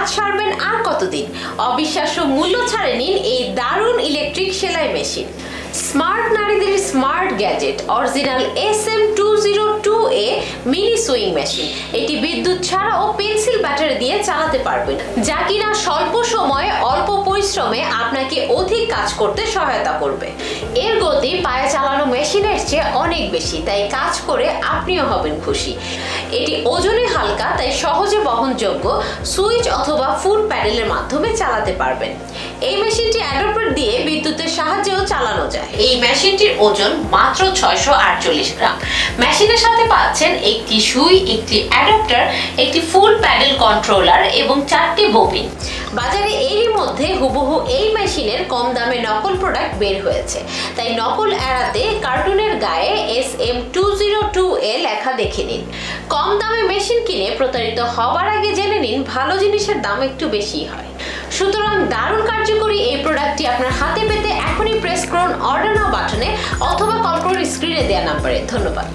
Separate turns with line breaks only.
কাজ সারবেন আর কতদিন? অবিশ্বাস্য মূল্য ছাড়ে নিন এই দারুণ ইলেকট্রিক সেলাই মেশিন। স্মার্ট নারীদের smart gadget original SM-202A mini sewing machine. এটি বিদ্যুৎ ছাড়াও পেন্সিল ব্যাটারি দিয়ে চালাতে পারবেন, যা কিনা স্বল্প সময়ে অল্প পরিশ্রমে আপনাকে অধিক কাজ করতে সহায়তা করবে। এর গতি পায়ে চালানো মেশিনের চেয়ে অনেক বেশি, তাই কাজ করে আপনিও হবেন খুশি। এটি ওজনে হালকা, তাই সহজে বহনযোগ্য। সুইচ অথবা ফুট প্যাডেলের মাধ্যমে চালাতে পারবেন। এই মেশিনটি অ্যাডাপ্টার দিয়ে বিদ্যুতের সাহায্যেও চালানো যায়। এই মেশিনটির ওজন মাত্র 648 গ্রাম। মেশিনের সাথে পাচ্ছেন একটি সুই, একটি অ্যাডাপ্টার, একটি ফুল প্যাডেল কন্ট্রোলার এবং 4টি ববিন। বাজারে এরই মধ্যে হুবহু এই মেশিনের কম দামে নকল প্রোডাক্ট বের হয়েছে, তাই নকল এড়াতে কার্টুনের গায়ে SM-202A লেখা দেখে নিন। কম দামে মেশিন কিনে প্রতারিত হবার আগে জেনে নিন ভালো জিনিসের দাম একটু বেশি হয়। সুতরাং দারুণ কার্যকরী এই প্রোডাক্টটি আপনার হাতে পেতে এখনই প্রেস করুন অর্ডার নাও বাটনে অথবা কল করুন স্ক্রিনে দেওয়া নাম্বারে। ধন্যবাদ।